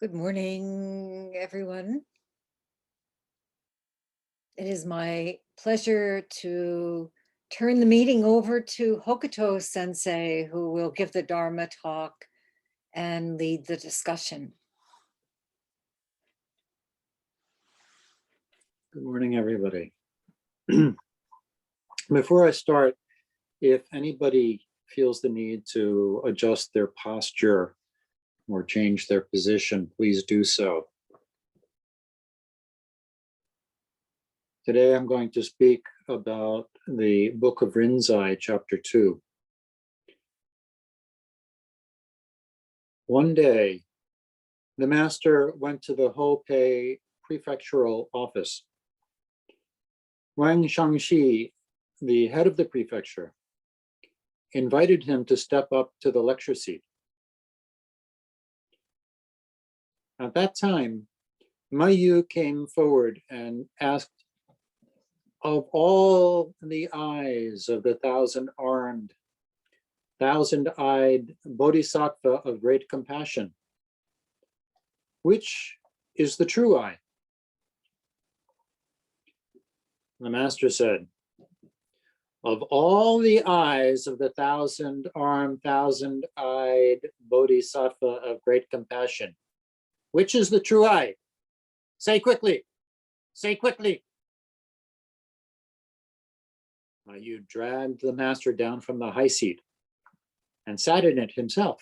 Good morning, everyone. It is my pleasure to turn the meeting over to Hokuto Sensei, who will give the Dharma talk and lead the discussion. Good morning, everybody. Before I start, if anybody feels the need to adjust their posture or change their position, please do so. Today I'm going to speak about the Book of Rinzai, Chapter 2. One day, the master went to the Hopei prefectural office. Wang Shangxi, the head of the prefecture, invited him to step up to the lecture seat. At that time, Mayu came forward and asked, of all the eyes of the thousand-armed, thousand-eyed bodhisattva of great compassion, which is the true eye? The master said, of all the eyes of the thousand-armed, thousand-eyed bodhisattva of great compassion, which is the true eye? Say quickly, say quickly. Mayu dragged the master down from the high seat and sat in it himself.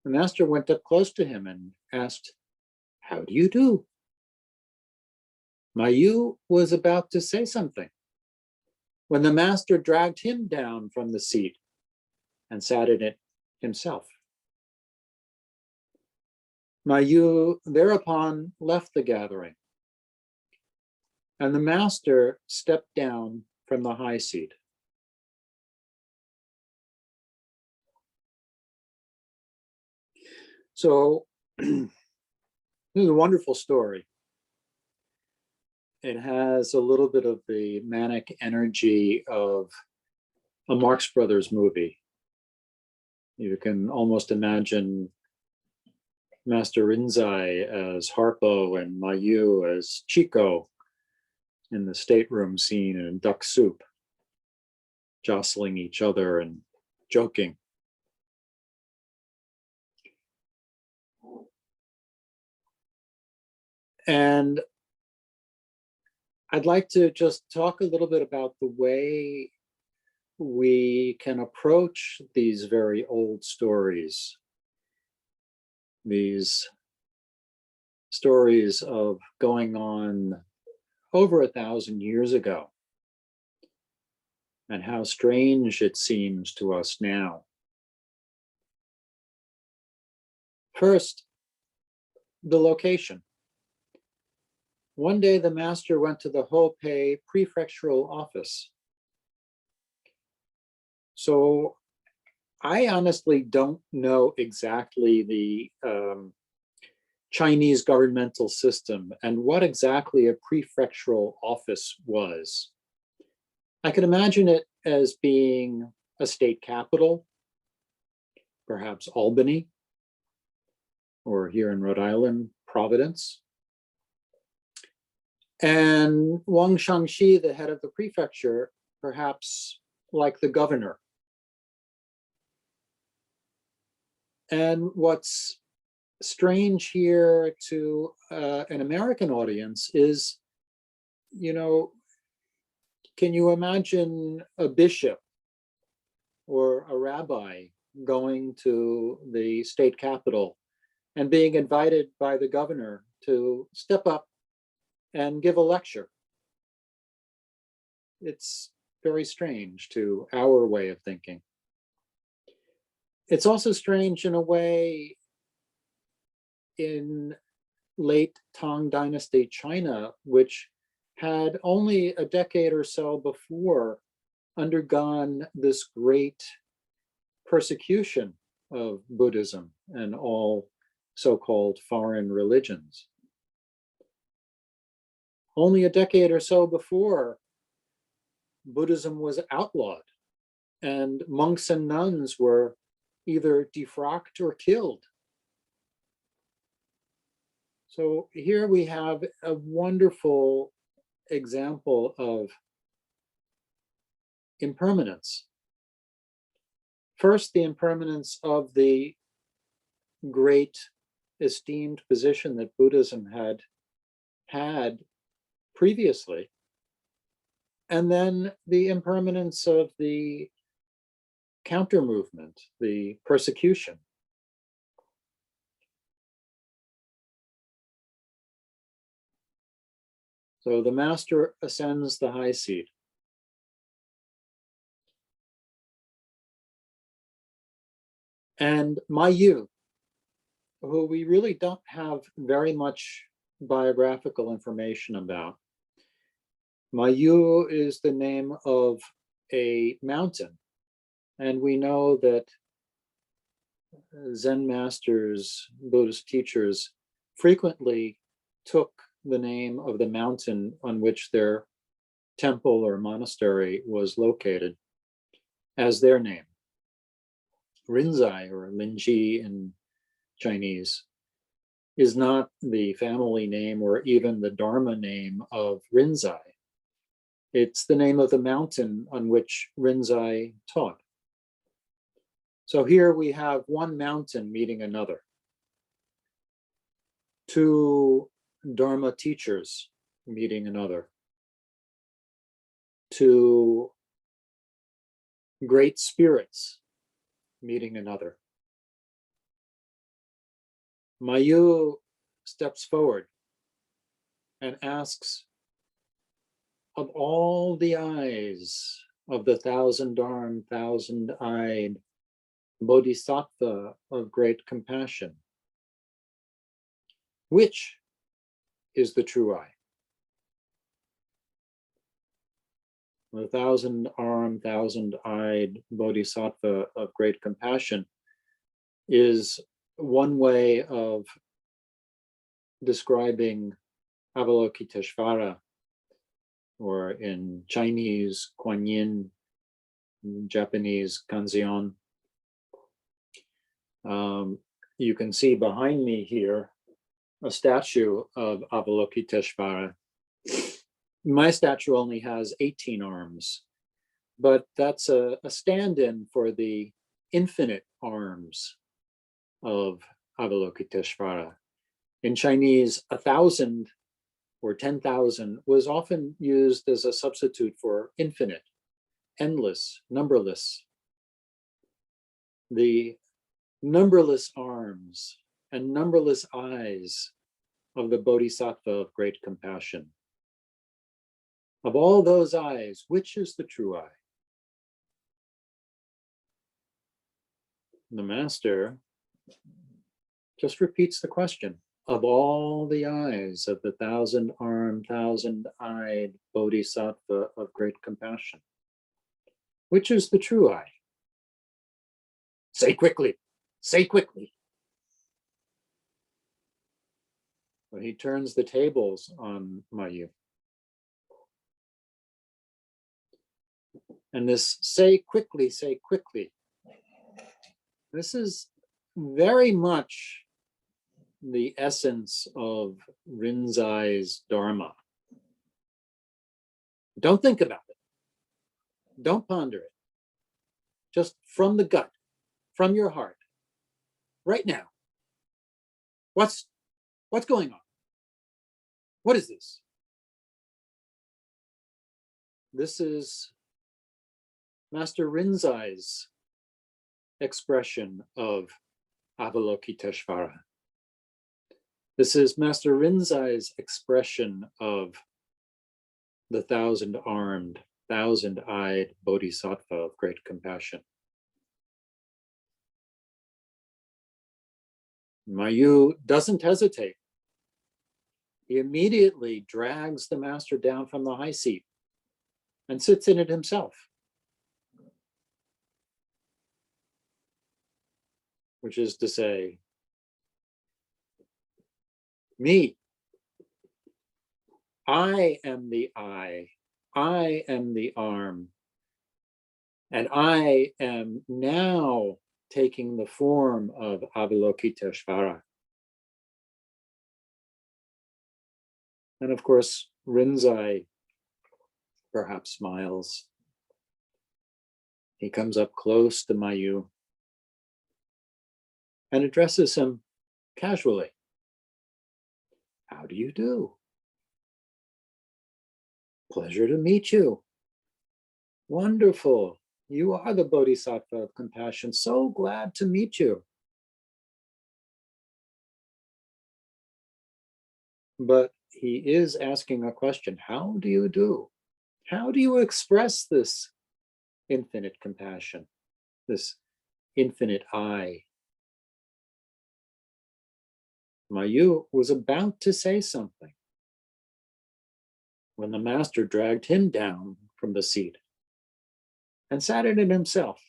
The master went up close to him and asked, how do you do? Mayu was about to say something when the master dragged him down from the seat and sat in it himself. Mayu thereupon left the gathering, and the master stepped down from the high seat. So this is a wonderful story. It has a little bit of the manic energy of a Marx Brothers movie. You can almost imagine Master Rinzai as Harpo and Mayu as Chico in the stateroom scene in Duck Soup, jostling each other and joking. And I'd like to just talk a little bit about the way we can approach these very old stories, these stories of going on over 1,000 years ago, and how strange it seems to us now. First, the location. One day the master went to the Hopei prefectural office. So I honestly don't know exactly the Chinese governmental system and what exactly a prefectural office was. I can imagine it as being a state capital, perhaps Albany, or here in Rhode Island, Providence. And Wang Shangxi, the head of the prefecture, perhaps like the governor. And what's strange here to an American audience is, can you imagine a bishop or a rabbi going to the state capitol and being invited by the governor to step up and give a lecture? It's very strange to our way of thinking. It's also strange in a way in late Tang Dynasty China, which had only a decade or so before undergone this great persecution of Buddhism and all so-called foreign religions. Only a decade or so before, Buddhism was outlawed, and monks and nuns were either defrocked or killed So here we have a wonderful example of impermanence. First, the impermanence of the great esteemed position that Buddhism had previously, and then the impermanence of the counter movement, the persecution. So the master ascends the high seat. And Mayu, who we really don't have very much biographical information about. Mayu is the name of a mountain. And we know that Zen masters, Buddhist teachers, frequently took the name of the mountain on which their temple or monastery was located as their name. Rinzai, or Linji in Chinese, is not the family name or even the Dharma name of Rinzai. It's the name of the mountain on which Rinzai taught. So here we have one mountain meeting another. Two Dharma teachers meeting another. Two great spirits meeting another. Mayu steps forward and asks, of all the eyes of the thousand-armed, thousand-eyed Bodhisattva of great compassion, which is the true eye? The thousand-armed, thousand-eyed Bodhisattva of great compassion is one way of describing Avalokiteshvara, or in Chinese, Kuan Yin, in Japanese, Kanzeon. You can see behind me here a statue of Avalokiteshvara. My statue only has 18 arms, but that's a stand-in for the infinite arms of Avalokiteshvara. In Chinese, 1,000 or 10,000 was often used as a substitute for infinite, endless, numberless. The numberless arms and numberless eyes of the Bodhisattva of great compassion. Of all those eyes, which is the true eye? The master just repeats the question. Of all the eyes of the thousand-armed, thousand-eyed Bodhisattva of great compassion, which is the true eye? Say quickly, say quickly. But he turns the tables on Mayu. And this say quickly, this is very much the essence of Rinzai's Dharma. Don't think about it. Don't ponder it. Just from the gut, from your heart, right now. What's going on? What is this? This is Master Rinzai's expression of Avalokiteshvara. This is Master Rinzai's expression of the thousand-armed, thousand-eyed Bodhisattva of great compassion. Mayu doesn't hesitate. He immediately drags the master down from the high seat and sits in it himself, which is to say, me, I am the eye, I am the arm, and I am now taking the form of Avalokiteshvara. And of course, Rinzai perhaps smiles. He comes up close to Mayu and addresses him casually. How do you do? Pleasure to meet you. Wonderful. You are the Bodhisattva of compassion. So glad to meet you. But he is asking a question. How do you do? How do you express this infinite compassion, this infinite I? Mayu was about to say something when the master dragged him down from the seat and sat in it himself.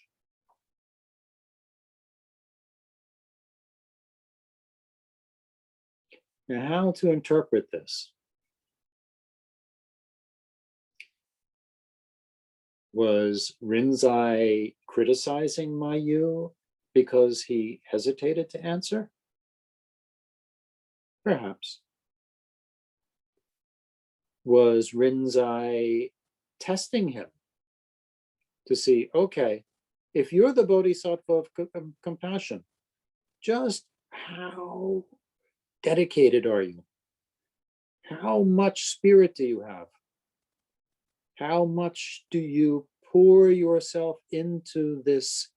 Now, how to interpret this? Was Rinzai criticizing Mayu because he hesitated to answer? Perhaps. Was Rinzai testing him to see, okay, if you're the Bodhisattva of compassion, just how dedicated are you? How much spirit do you have? How much do you pour yourself into this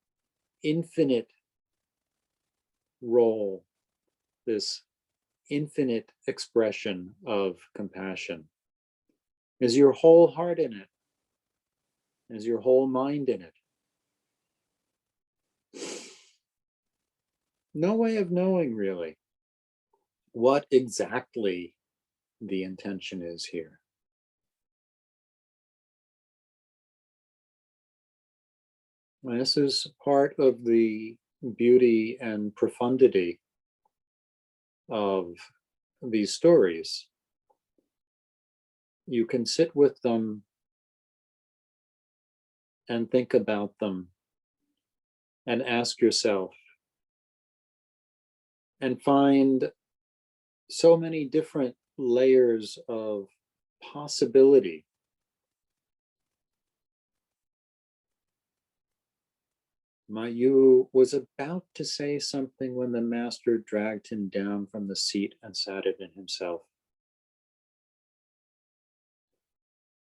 infinite role, this infinite expression of compassion? Is your whole heart in it? Is your whole mind in it? No way of knowing really what exactly the intention is here. And this is part of the beauty and profundity of these stories. You can sit with them and think about them and ask yourself and find so many different layers of possibility. Mayu was about to say something when the master dragged him down from the seat and sat it in himself.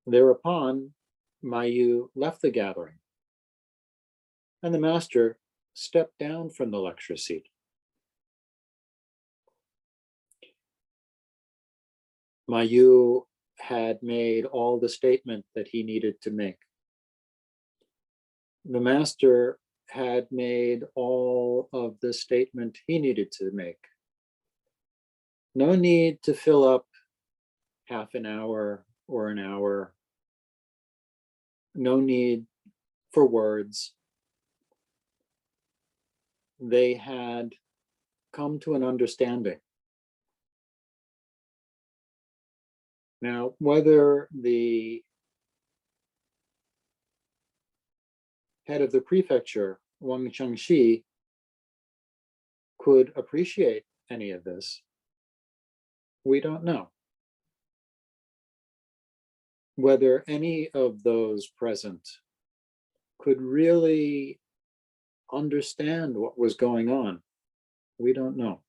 Thereupon, Mayu left the gathering, and the master stepped down from the lecture seat. Mayu had made all the statement that he needed to make. The master had made all of the statement he needed to make. No need to fill up half an hour or an hour. No need for words. They had come to an understanding. Now, whether the head of the prefecture, Wang Changxi, could appreciate any of this, we don't know. Whether any of those present could really understand what was going on, we don't know.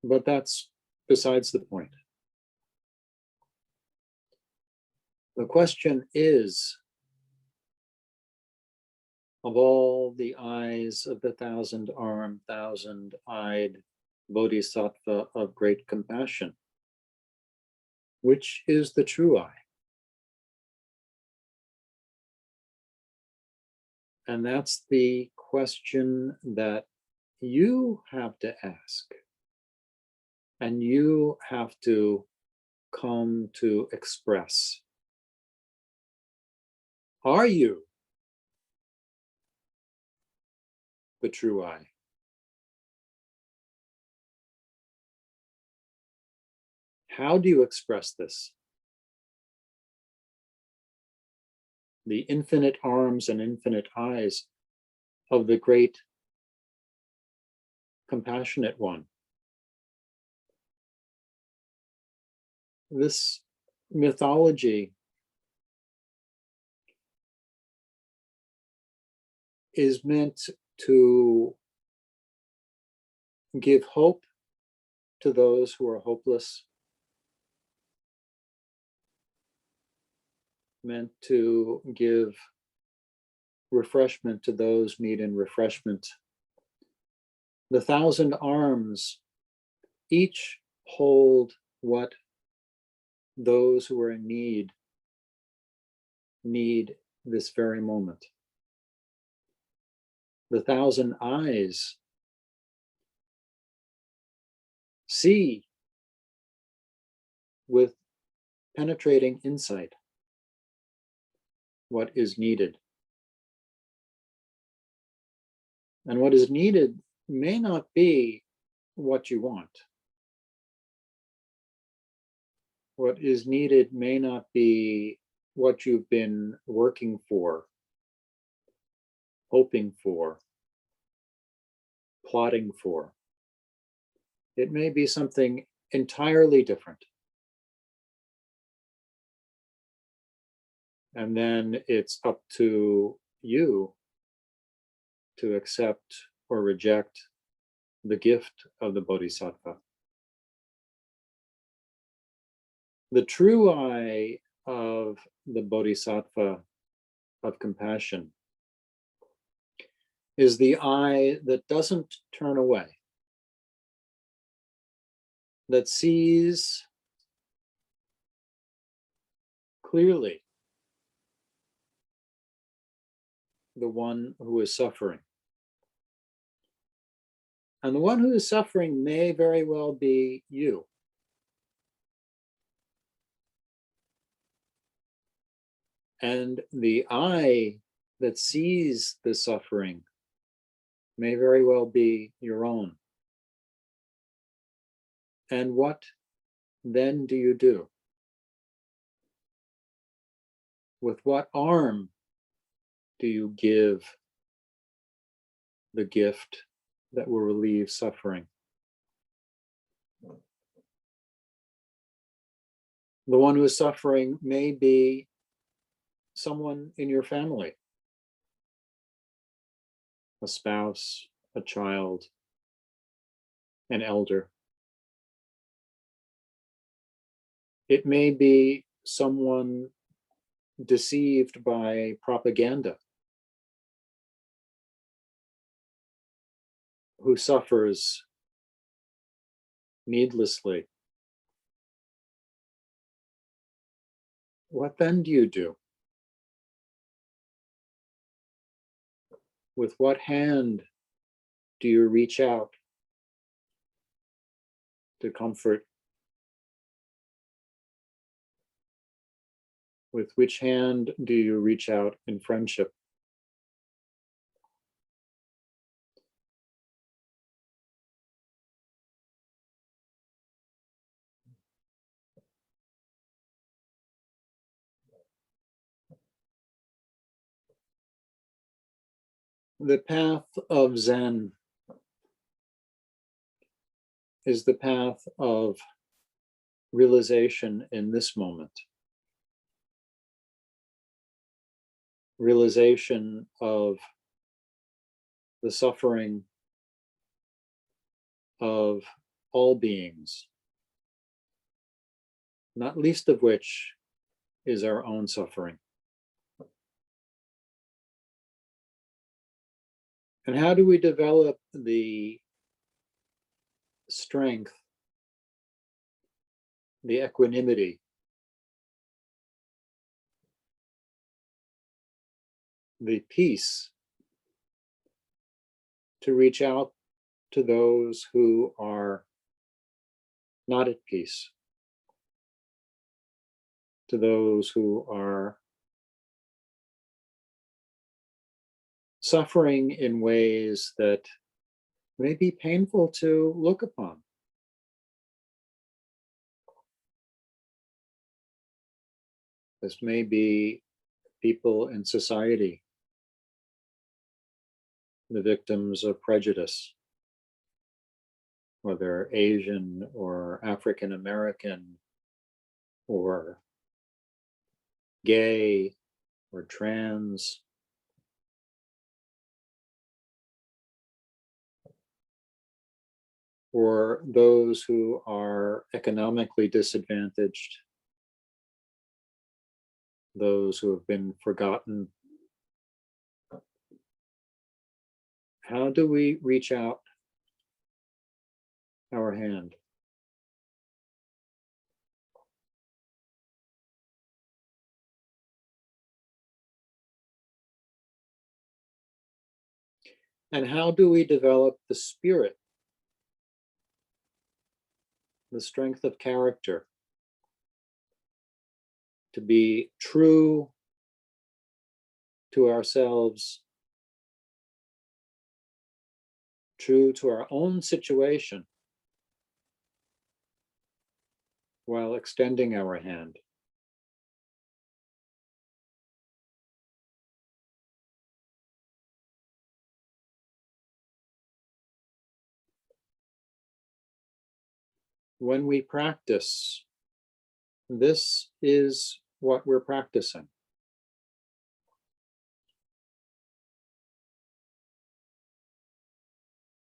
But that's besides the point. The question is, of all the eyes of the thousand-armed, thousand-eyed Bodhisattva of great compassion, which is the true I? And that's the question that you have to ask. And you have to come to express. Are you the true I? How do you express this? The infinite arms and infinite eyes of the great compassionate one. This mythology is meant to give hope to those who are hopeless, meant to give refreshment to those needing refreshment. The 1,000 arms each hold what those who are in need this very moment. The 1,000 eyes see with penetrating insight what is needed. And what is needed may not be what you want. What is needed may not be what you've been working for, hoping for, plotting for. It may be something entirely different. And then it's up to you to accept or reject the gift of the Bodhisattva. The true eye of the Bodhisattva of compassion is the eye that doesn't turn away, that sees clearly the one who is suffering. And the one who is suffering may very well be you. And the eye that sees the suffering may very well be your own. And what then do you do? With what arm do you give the gift that will relieve suffering? The one who is suffering may be someone in your family, a spouse, a child, an elder. It may be someone deceived by propaganda, who suffers needlessly. What then do you do? With what hand do you reach out to comfort? With which hand do you reach out in friendship? The path of Zen is the path of realization in this moment. Realization of the suffering of all beings, not least of which is our own suffering. And how do we develop the strength, the equanimity, the peace to reach out to those who are not at peace, to those who are suffering in ways that may be painful to look upon? This may be people in society, the victims of prejudice, whether Asian or African American, or gay or trans, or those who are economically disadvantaged, those who have been forgotten. How do we reach out our hand? And how do we develop the spirit, the strength of character, to be true to ourselves, true to our own situation, while extending our hand? When we practice, this is what we're practicing.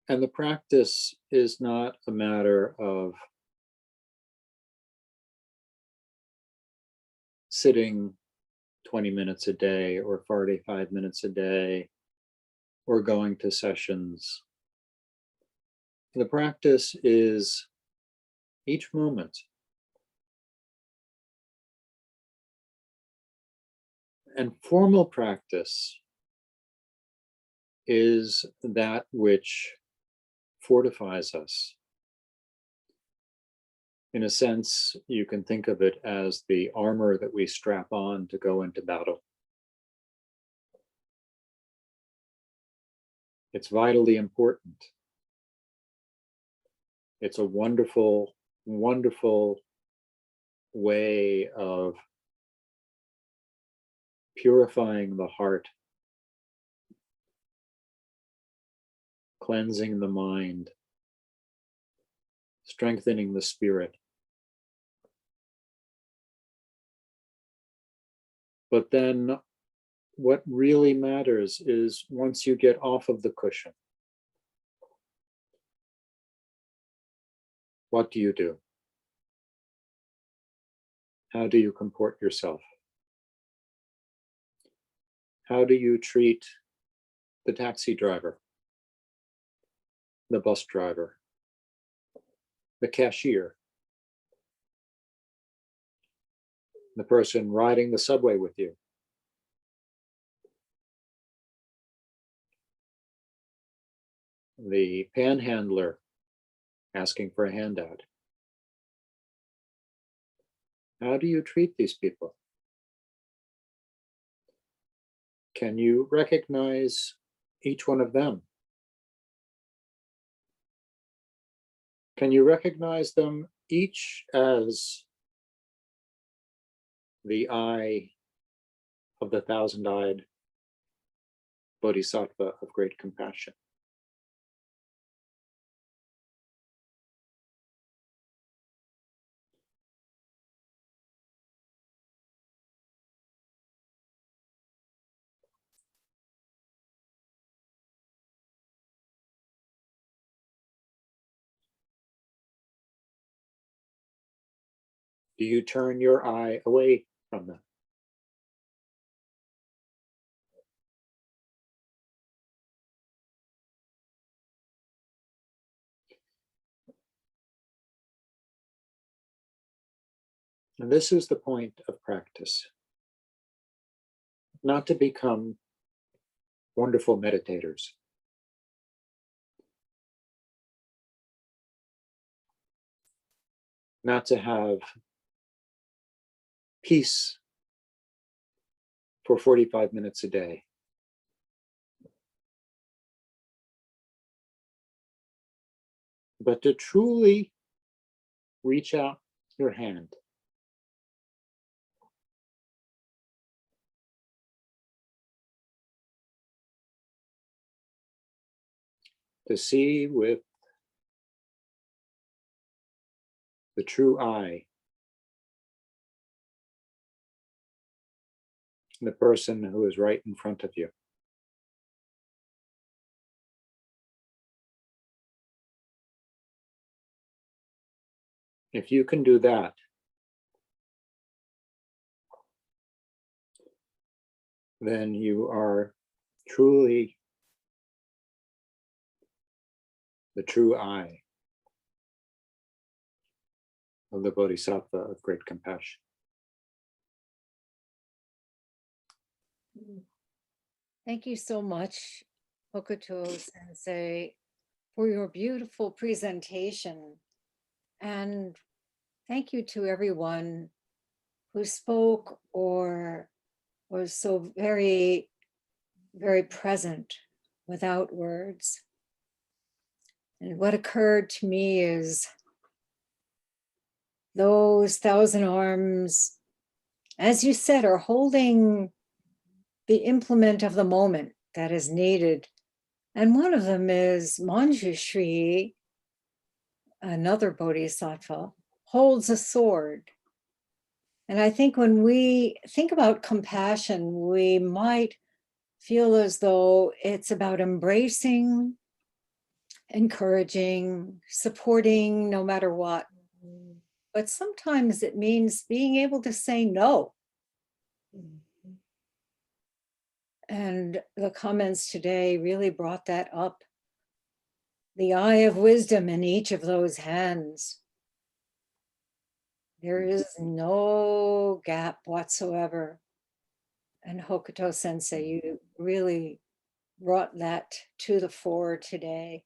And the practice is not a matter of sitting 20 minutes a day or 45 minutes a day or going to sessions. The practice is each moment. And formal practice is that which fortifies us. In a sense, you can think of it as the armor that we strap on to go into battle. It's vitally important. It's a wonderful, wonderful way of purifying the heart, cleansing the mind, strengthening the spirit. But then what really matters is once you get off of the cushion, what do you do? How do you comport yourself? How do you treat the taxi driver, the bus driver, the cashier, the person riding the subway with you? The panhandler asking for a handout? How do you treat these people? Can you recognize each one of them? Can you recognize them each as the eye of the thousand-eyed bodhisattva of great compassion? Do you turn your eye away from them? And this is the point of practice. Not to become wonderful meditators. Not to have peace for 45 minutes a day. But to truly reach out your hand to see with the true eye the person who is right in front of you. If you can do that, then you are truly the true eye of the Bodhisattva of great compassion. Thank you so much, Hokuto Sensei, for your beautiful presentation. And thank you to everyone who spoke or was so very, very present without words. And what occurred to me is those 1,000 arms, as you said, are holding the implement of the moment that is needed. And one of them is Manjushri, another bodhisattva, holds a sword. And I think when we think about compassion, we might feel as though it's about embracing, encouraging, supporting no matter what. But sometimes it means being able to say no. And the comments today really brought that up. The eye of wisdom in each of those hands. There is no gap whatsoever. And Hokuto Sensei, you really brought that to the fore today.